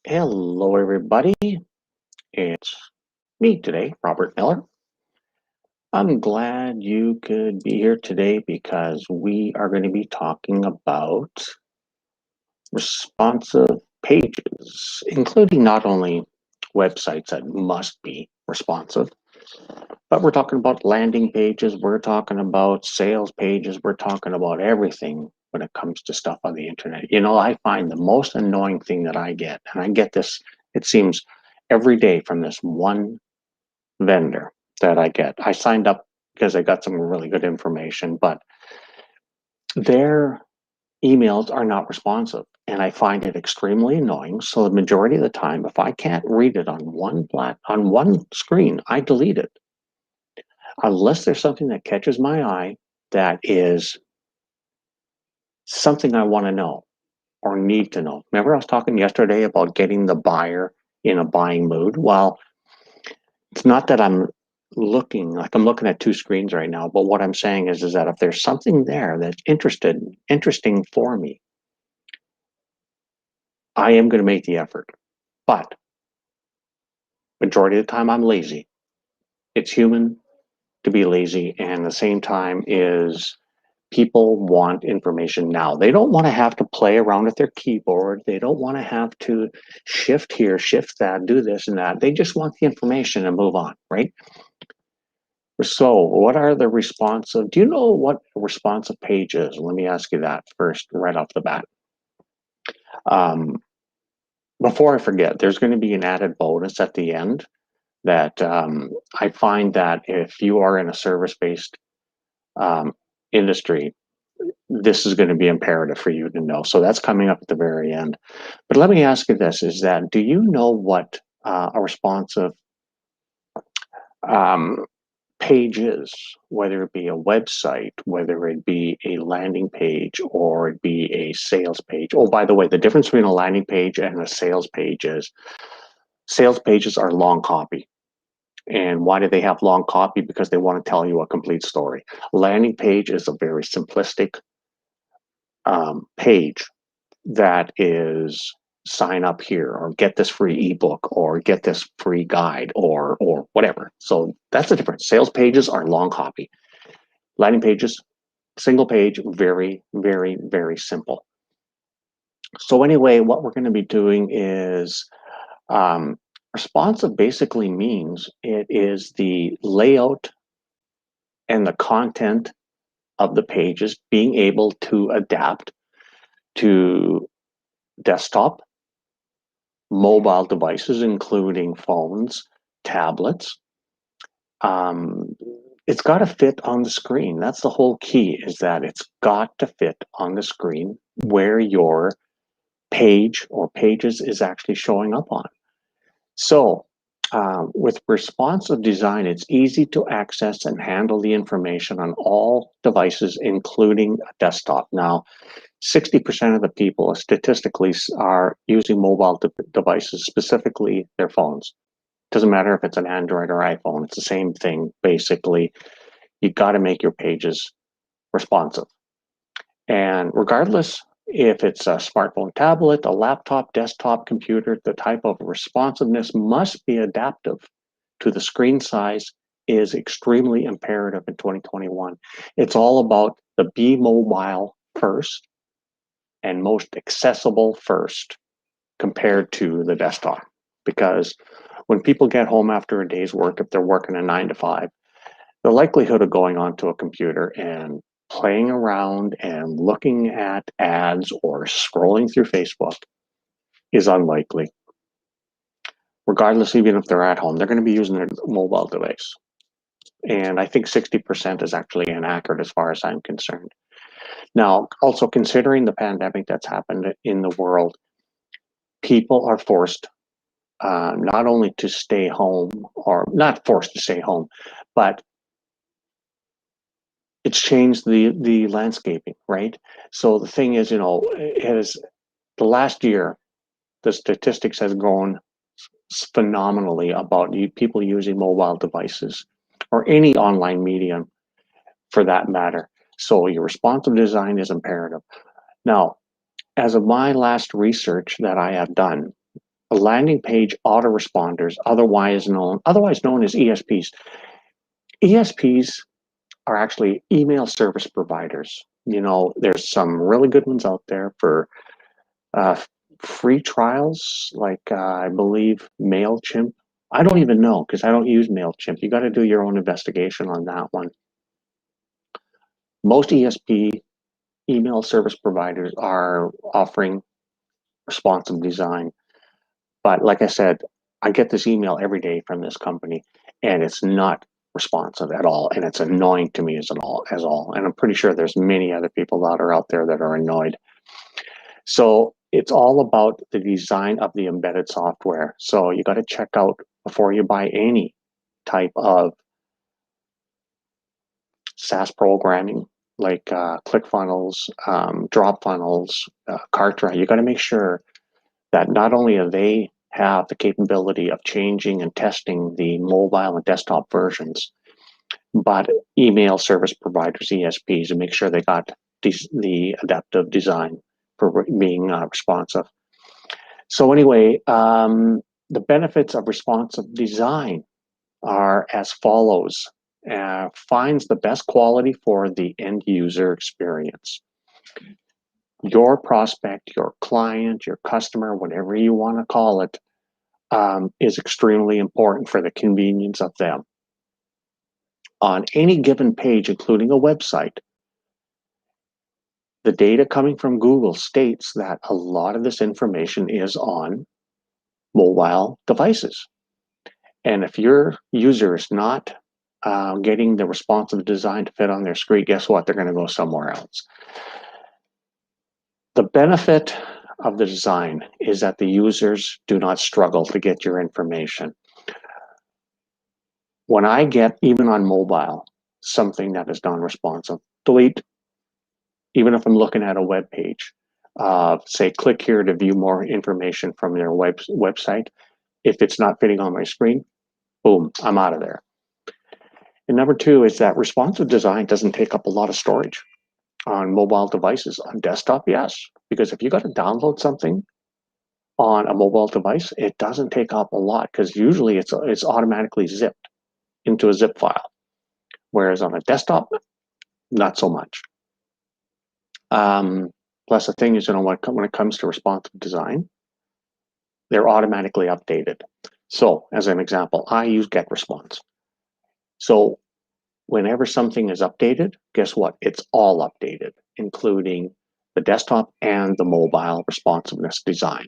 Hello, everybody. It's me today, Robert Miller. I'm glad you could be here today because we are going to be talking about responsive pages, including not only websites that must be responsive, but we're talking about landing pages, we're talking about sales pages, we're talking about everything when it comes to stuff on the internet. I find the most annoying thing that I get, and I get this, it seems, every day from this one vendor that I get. I signed up because I got some really good information, but their emails are not responsive. And I find it extremely annoying. So the majority of the time, if I can't read it on one screen, I delete it. Unless there's something that catches my eye that is something I want to know or need to know. Remember I was talking yesterday about getting the buyer in a buying mood? Well, it's not that I'm looking at two screens right now, but what I'm saying is that if there's something there that's interesting for me, I am going to make the effort. But majority of the time I'm lazy. It's human to be lazy, and at the same time is people want information now. They don't want to have to play around with their keyboard. They don't want to have to shift here, shift that, do this and that. They just want the information and move on, right? So, what are the responsive? Do you know what a responsive page is? Let me ask you that first, right off the bat. Um, Before I forget, there's going to be an added bonus at the end that I find that if you are in a service-based um, industry, this is going to be imperative for you to know. So that's coming up at the very end. But let me ask you this: is that do you know what a responsive um, pages, whether it be a website, whether it be a landing page, or it be a sales page? Oh, by the way, the difference between a landing page and a sales page is sales pages are long copy. And why do they have long copy? Because they want to tell you a complete story. Landing page is a very simplistic page that is sign up here or get this free ebook or get this free guide or whatever. So that's the difference. Sales pages are long copy. Landing pages, single page, very, very, very simple. So anyway, what we're going to be doing is um, responsive basically means it is the layout and the content of the pages being able to adapt to desktop, mobile devices, including phones, tablets. Um, it's got to fit on the screen. That's the whole key, is that it's got to fit on the screen where your page or pages is actually showing up on. So with responsive design, it's easy to access and handle the information on all devices, including a desktop. Now, 60% of the people statistically are using mobile devices, specifically their phones. Doesn't matter if it's an Android or iPhone, it's the same thing, basically. You got to make your pages responsive. And regardless if it's a smartphone, tablet, a laptop, desktop, computer, the type of responsiveness must be adaptive to the screen size is extremely imperative in 2021. It's all about the be mobile first and most accessible first compared to the desktop. Because when people get home after a day's work, if they're working a 9 to 5, the likelihood of going onto a computer and playing around and looking at ads or scrolling through Facebook is unlikely. Regardless, even if they're at home, they're going to be using their mobile device. And I think 60% is actually inaccurate as far as I'm concerned. Now, also considering the pandemic that's happened in the world, people are forced not only to stay home, or not forced to stay home, but it's changed the landscaping, right? So the thing is, as the last year, the statistics has grown phenomenally about people using mobile devices or any online medium for that matter. So your responsive design is imperative. Now, as of my last research that I have done, landing page autoresponders, otherwise known as ESPs. ESPs are actually email service providers. You know, there's some really good ones out there for uh, free trials, like I believe MailChimp. I don't even know because I don't use MailChimp. You got to do your own investigation on that one. Most ESP email service providers are offering responsive design. But like I said, I get this email every day from this company, and it's not responsive at all, and it's annoying to me as all. And I'm pretty sure there's many other people that are out there that are annoyed. So it's all about the design of the embedded software. So you got to check out before you buy any type of SaaS programming like ClickFunnels, DropFunnels, Cartwright. You got to make sure that not only do they have the capability of changing and testing the mobile and desktop versions, but email service providers, ESPs, and make sure they got the adaptive design for being responsive. So anyway, the benefits of responsive design are as follows. Finds the best quality for the end user experience. Your prospect, your client, your customer, whatever you want to call it, is extremely important for the convenience of them. On any given page, including a website, the data coming from Google states that a lot of this information is on mobile devices. And if your user is not getting the responsive design to fit on their screen, guess what? They're going to go somewhere else. The benefit of the design is that the users do not struggle to get your information. When I get, even on mobile, something that is non-responsive, delete. Even if I'm looking at a web page, say click here to view more information from their website. If it's not fitting on my screen, boom, I'm out of there. And number two is that responsive design doesn't take up a lot of storage on mobile devices. On desktop, yes, because if you got to download something on a mobile device, it doesn't take up a lot because usually it's automatically zipped into a zip file, whereas on a desktop, not so much. Plus, the thing is, you know, when it comes to responsive design, they're automatically updated. So, as an example, I use GetResponse. So, whenever something is updated, guess what? It's all updated, including the desktop and the mobile responsiveness design.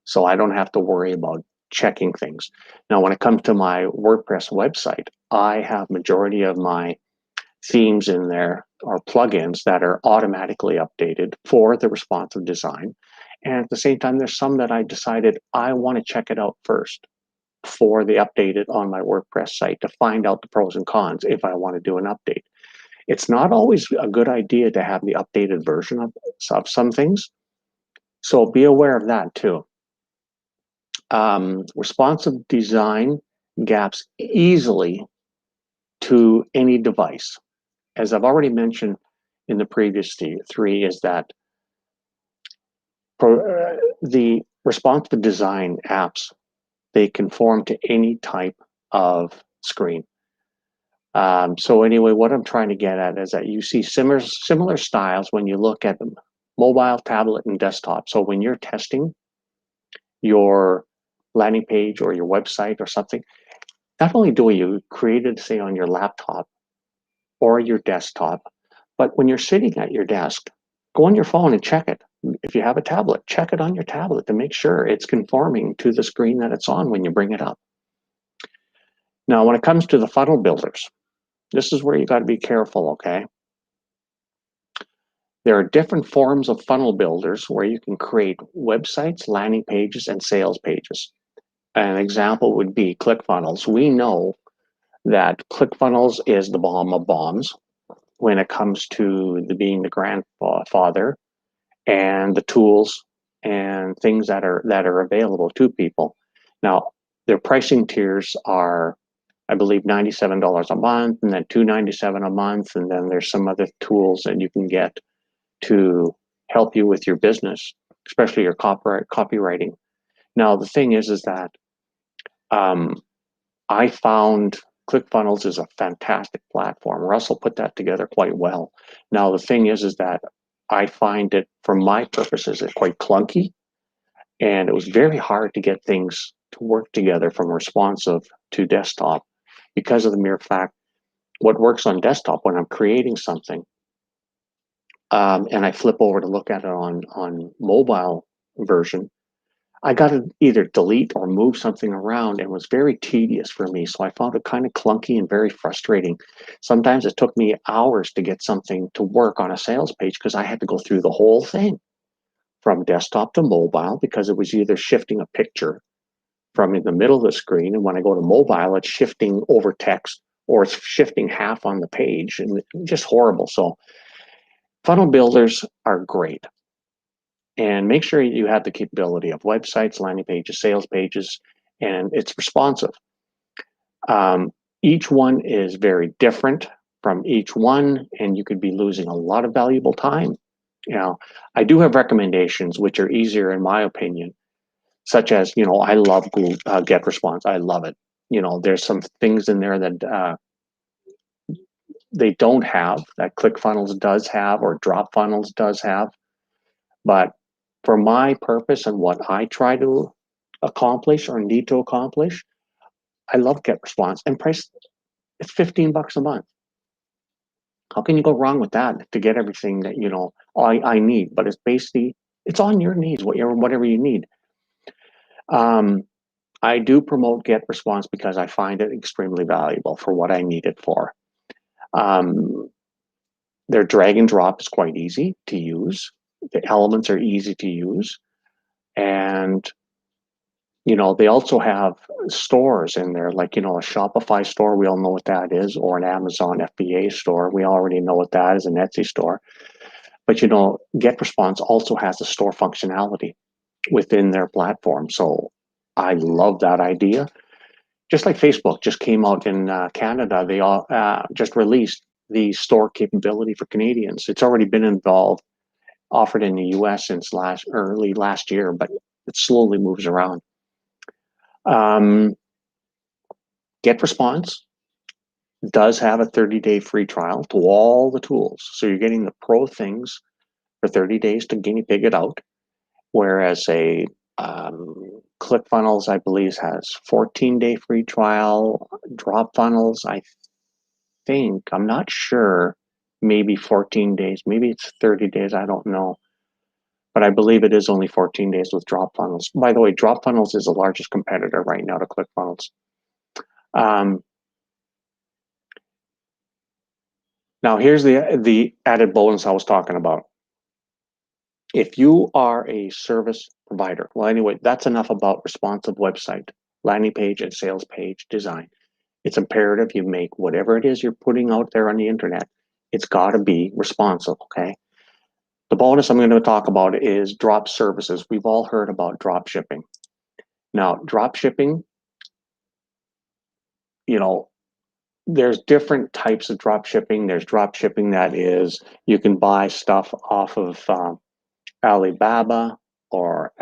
So, I don't have to worry about checking things. Now, when it comes to my WordPress website, I have majority of my themes in there or plugins that are automatically updated for the responsive design. And at the same time, there's some that I decided I want to check it out first before they update it on my WordPress site to find out the pros and cons if I want to do an update. It's not always a good idea to have the updated version of some things. So be aware of that too. Responsive design gaps easily to any device. As I've already mentioned in the previous three, is that the responsive design apps, they conform to any type of screen. So anyway, what I'm trying to get at is that you see similar styles when you look at them, mobile, tablet, and desktop. So when you're testing your landing page or your website or something, not only do you create it, say, on your laptop or your desktop, but when you're sitting at your desk, go on your phone and check it. If you have a tablet, check it on your tablet to make sure it's conforming to the screen that it's on when you bring it up. Now, when it comes to the funnel builders, this is where you got to be careful, okay? There are different forms of funnel builders where you can create websites, landing pages, and sales pages. An example would be ClickFunnels. We know that ClickFunnels is the bomb of bombs when it comes to being the grandfather and the tools and things that are available to people. Now, their pricing tiers are, I believe, $97 a month, and then $297 a month, and then there's some other tools that you can get to help you with your business, especially your copywriting. Now, the thing is that um, I found ClickFunnels is a fantastic platform. Russell put that together quite well. Now, the thing is that I find it, for my purposes, it's quite clunky, and it was very hard to get things to work together from responsive to desktop because of the mere fact what works on desktop when I'm creating something, and I flip over to look at it on mobile version, I got to either delete or move something around, and it was very tedious for me. So I found it kind of clunky and very frustrating. Sometimes it took me hours to get something to work on a sales page because I had to go through the whole thing from desktop to mobile because it was either shifting a picture from in the middle of the screen, and when I go to mobile, it's shifting over text or it's shifting half on the page, and just horrible. So funnel builders are great. And make sure you have the capability of websites, landing pages, sales pages, and it's responsive. Um, each one is very different from each one, and you could be losing a lot of valuable time. You know, I do have recommendations which are easier, in my opinion, such as, I love Google Get Response. I love it. There's some things in there that they don't have that ClickFunnels does have or DropFunnels does have. But for my purpose and what I try to accomplish or need to accomplish, I love Get Response, and price, it's $15 a month. How can you go wrong with that to get everything that I need? But it's basically it's on your needs, whatever you need. I do promote Get Response because I find it extremely valuable for what I need it for. Their drag and drop is quite easy to use. The elements are easy to use, and they also have stores in there, like, a Shopify store, we all know what that is, or an Amazon FBA store. We already know what that is, an Etsy store. But, Get Response also has the store functionality within their platform. So I love that idea. Just like Facebook just came out in Canada, they all just released the store capability for Canadians. It's already been offered in the US since early last year, but it slowly moves around. Get Response does have a 30-day free trial to all the tools. So you're getting the pro things for 30 days to guinea pig it out. Whereas ClickFunnels, I believe, has 14-day free trial. DropFunnels, I think, I'm not sure, maybe 14 days, maybe it's 30 days, I don't know. But I believe it is only 14 days with DropFunnels. By the way, DropFunnels is the largest competitor right now to ClickFunnels. Now, here's the added bonus I was talking about. If you are a service provider, well, anyway, that's enough about responsive website, landing page, and sales page design. It's imperative you make whatever it is you're putting out there on the internet, it's got to be responsive, okay? The bonus I'm going to talk about is drop services. We've all heard about drop shipping. Now, drop shipping, there's different types of drop shipping. There's drop shipping that is, you can buy stuff off of Alibaba or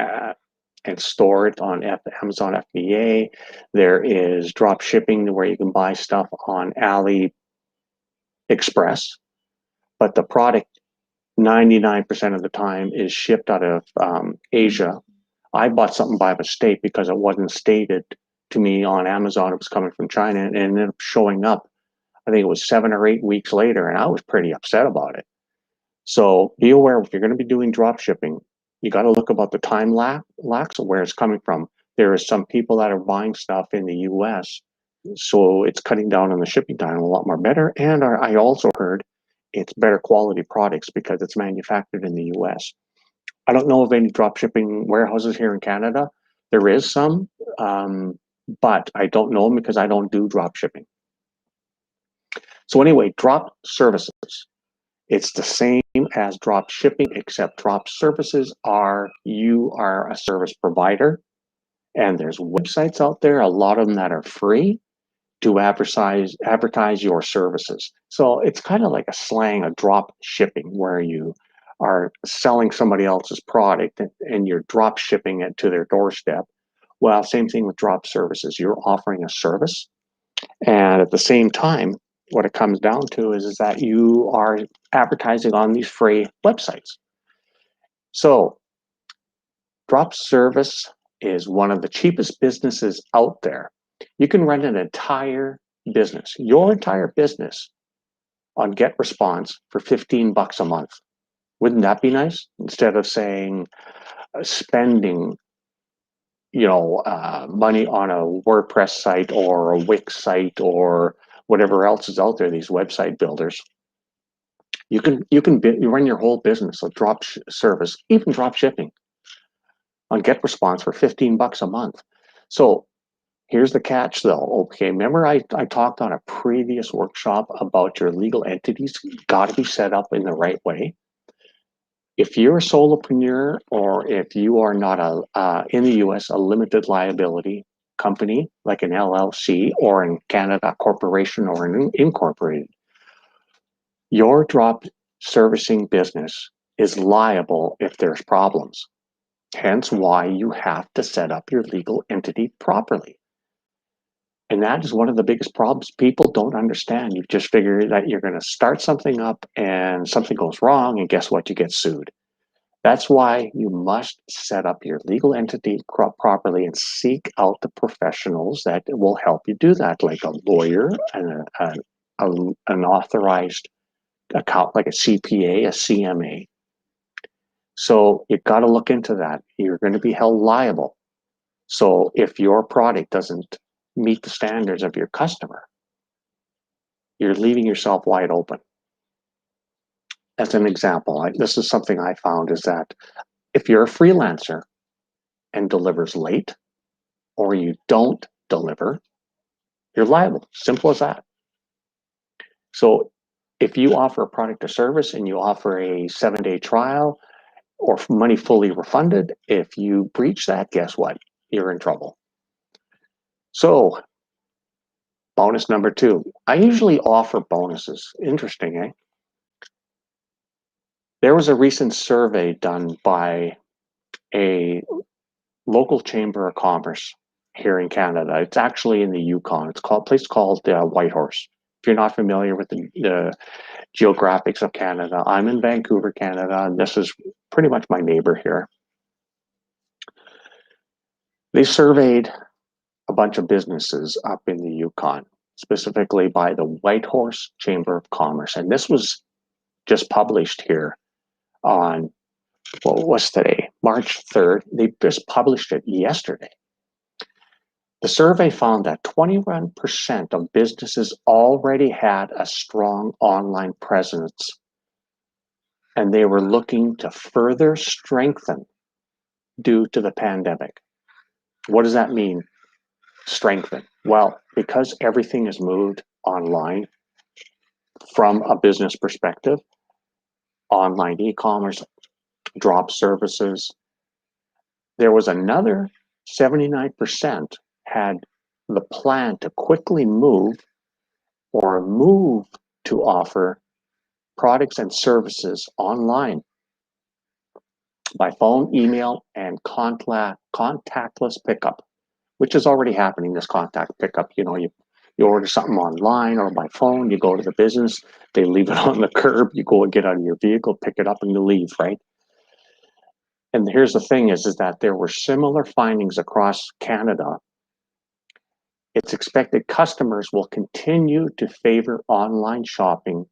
and store it on Amazon FBA. There is drop shipping where you can buy stuff on AliExpress, but the product 99% of the time is shipped out of Asia. I bought something by mistake because it wasn't stated to me on Amazon it was coming from China, and it ended up showing up, I think it was 7 or 8 weeks later, and I was pretty upset about it. So be aware, if you're going to be doing drop shipping, you got to look about the time lapse of where it's coming from. There are some people that are buying stuff in the US, so it's cutting down on the shipping time a lot more better. And I also heard it's better quality products because it's manufactured in the US. I don't know of any drop shipping warehouses here in Canada. There is some, but I don't know them because I don't do drop shipping. So anyway, drop services. It's the same as drop shipping, except drop services you are a service provider, and there's websites out there, a lot of them that are free to advertise your services. So it's kind of like a slang of drop shipping, where you are selling somebody else's product and you're drop shipping it to their doorstep. Well, same thing with drop services. You're offering a service, and at the same time, what it comes down to is that you are advertising on these free websites. So drop service is one of the cheapest businesses out there. You can run an entire business, your entire business, on Get Response for $15 a month. Wouldn't that be nice? Instead of saying spending, money on a WordPress site or a Wix site or whatever else is out there, these website builders. You run your whole business of drop service, even drop shipping, on Get Response for $15 a month. So here's the catch, though. Okay, remember I talked on a previous workshop about your legal entities got to be set up in the right way. If you're a solopreneur, or if you are not in the US, a limited liability company like an LLC, or in Canada, a corporation or an incorporated, your drop servicing business is liable if there's problems. Hence why you have to set up your legal entity properly. And that is one of the biggest problems people don't understand. You just figure that you're going to start something up and something goes wrong, and guess what? You get sued. That's why you must set up your legal entity properly and seek out the professionals that will help you do that, like a lawyer and an authorized account, like a CPA, a CMA. So you've got to look into that. You're going to be held liable. So if your product doesn't meet the standards of your customer, you're leaving yourself wide open. As an example, this is something I found, is that if you're a freelancer and delivers late, or you don't deliver, you're liable. Simple as that. So if you offer a product or service and you offer a 7-day trial or money fully refunded, if you breach that, guess what? You're in trouble. So bonus number 2, I usually offer bonuses. Interesting, eh? There was a recent survey done by a local chamber of commerce here in Canada. It's actually in the Yukon. It's called a place called Whitehorse. If you're not familiar with the geographics of Canada, I'm in Vancouver, Canada, and this is pretty much my neighbor here. They surveyed a bunch of businesses up in the Yukon, specifically by the Whitehorse Chamber of Commerce. And this was just published here on, what was today? March 3rd. They just published it yesterday. The survey found that 21% of businesses already had a strong online presence, and they were looking to further strengthen due to the pandemic. What does that mean, strengthen? Well, because everything is moved online from a business perspective, online e-commerce, drop services, there was another 79% had the plan to quickly move to offer products and services online by phone, email, and contactless pickup, which is already happening, this contact pickup. You order something online or by phone, you go to the business, they leave it on the curb, you go and get out of your vehicle, pick it up, and you leave, right? And here's the thing is that there were similar findings across Canada. It's expected customers will continue to favor online shopping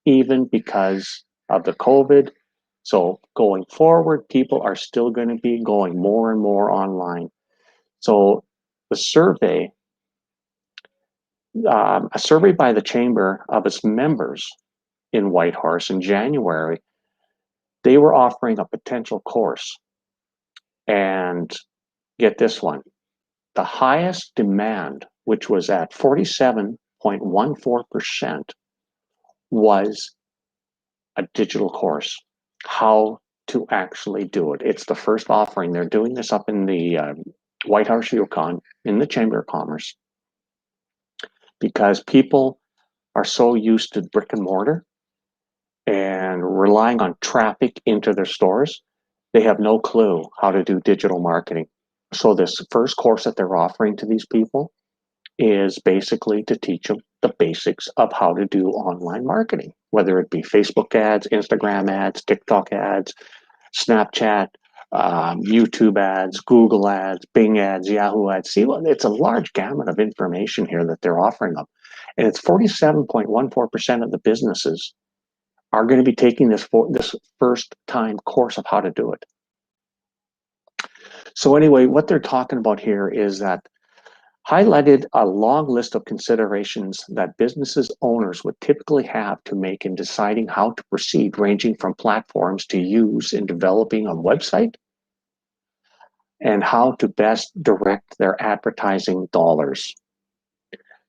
even because of the COVID. So going forward, people are still going to be going more and more online. So the survey, a survey by the Chamber of its members in Whitehorse in January, they were offering a potential course. And get this one, the highest demand, which was at 47.14%, was a digital course, how to actually do it. It's the first offering. They're doing this up in the Whitehorse, Yukon, in the Chamber of Commerce, because people are so used to brick and mortar and relying on traffic into their stores, they have no clue how to do digital marketing. So this first course that they're offering to these people is basically to teach them the basics of how to do online marketing, whether it be Facebook ads, Instagram ads, TikTok ads, Snapchat, YouTube ads, Google ads, Bing ads, Yahoo ads. See, well, it's a large gamut of information here that they're offering them. And it's 47.14% of the businesses are going to be taking this first time course of how to do it. So anyway, what they're talking about here is that highlighted a long list of considerations that businesses owners would typically have to make in deciding how to proceed, ranging from platforms to use in developing a website and how to best direct their advertising dollars.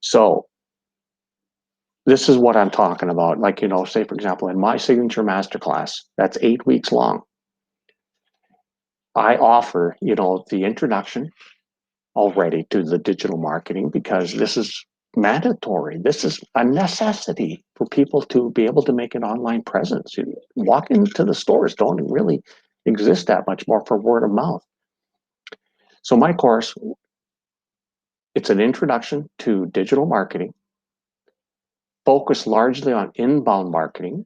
So this is what I'm talking about. Like, say, for example, in my signature masterclass, that's 8 weeks long. I offer, the introduction already to the digital marketing because this is mandatory. This is a necessity for people to be able to make an online presence. Walk into the stores don't really exist that much more for word of mouth. So my course, it's an introduction to digital marketing, focused largely on inbound marketing,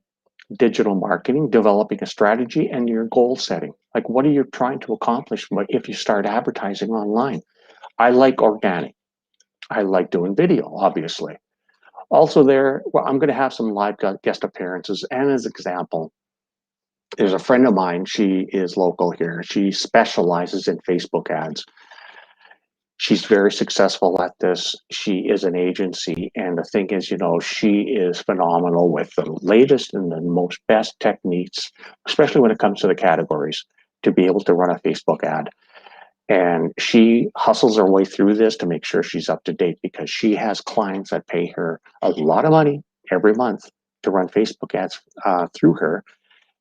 digital marketing, developing a strategy, and your goal setting. Like, what are you trying to accomplish if you start advertising online? I like organic. I like doing video, obviously. Also I'm going to have some live guest appearances. And as an example, there's a friend of mine. She is local here. She specializes in Facebook ads. She's very successful at this. She is an agency. And the thing is, she is phenomenal with the latest and the most best techniques, especially when it comes to the categories, to be able to run a Facebook ad. And she hustles her way through this to make sure she's up to date because she has clients that pay her a lot of money every month to run Facebook ads through her.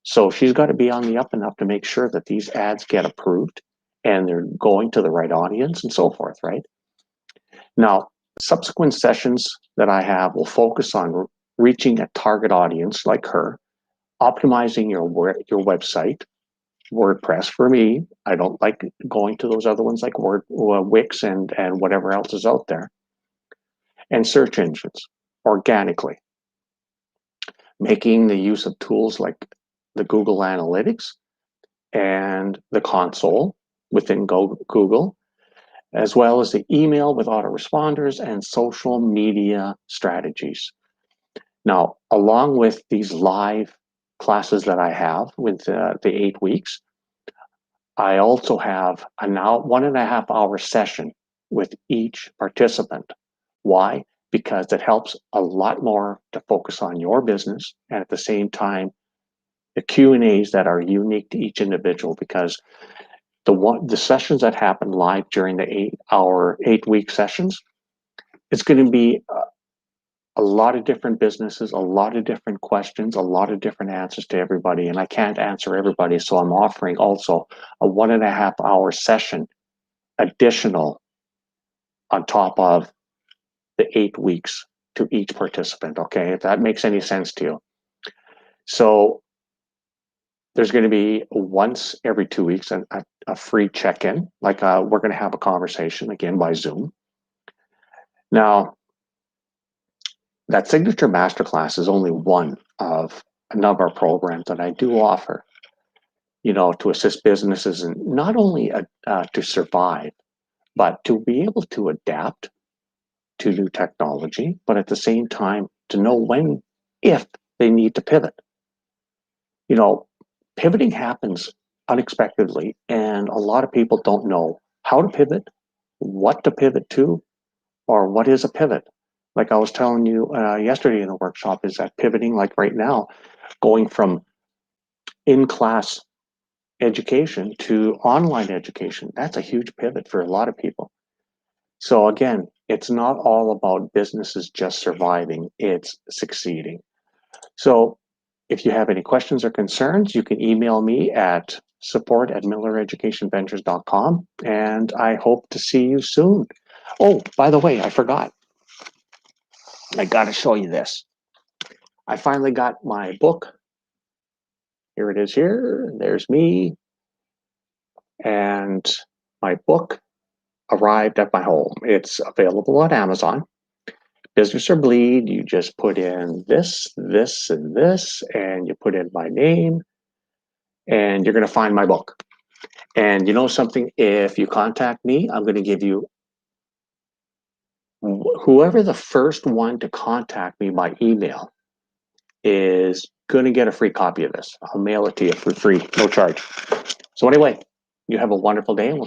So she's got to be on the up and up to make sure that these ads get approved and they're going to the right audience and so forth, right? Now, subsequent sessions that I have will focus on reaching a target audience like her, optimizing your website, WordPress for me. I don't like going to those other ones like Wix and whatever else is out there. And search engines organically, making the use of tools like the Google Analytics and the console within Google, as well as the email with autoresponders and social media strategies. Now, along with these live classes that I have with the 8 weeks, I also have a now 1.5 hour session with each participant. Why? Because it helps a lot more to focus on your business and at the same time, the Q&As that are unique to each individual because the sessions that happen live during the 8-week sessions, it's going to be a lot of different businesses, a lot of different questions, a lot of different answers to everybody. And I can't answer everybody. So I'm offering also a 1.5 hour session additional on top of the 8 weeks to each participant. Okay, if that makes any sense to you. So there's going to be once every 2 weeks a free check-in, like we're going to have a conversation again by Zoom. Now, that signature masterclass is only one of a number of programs that I do offer, to assist businesses and not only to survive, but to be able to adapt to new technology, but at the same time to know when, if they need to pivot. Pivoting happens unexpectedly, and a lot of people don't know how to pivot, what to pivot to, or what is a pivot. Like I was telling you yesterday in the workshop, is that pivoting, like right now, going from in-class education to online education, that's a huge pivot for a lot of people. So again, it's not all about businesses just surviving, it's succeeding. So if you have any questions or concerns, you can email me at support@millereducationventures.com, and I hope to see you soon. Oh, by the way, I forgot. I got to show you this. I finally got my book. Here it is here. There's me and my book. arrived at my home. It's available on Amazon. Business or Bleed, you just put in this, this, and this, and you put in my name, and you're going to find my book. And you know something? If you contact me, I'm going to give you whoever the first one to contact me by email is going to get a free copy of this. I'll mail it to you for free, no charge. So anyway, you have a wonderful day.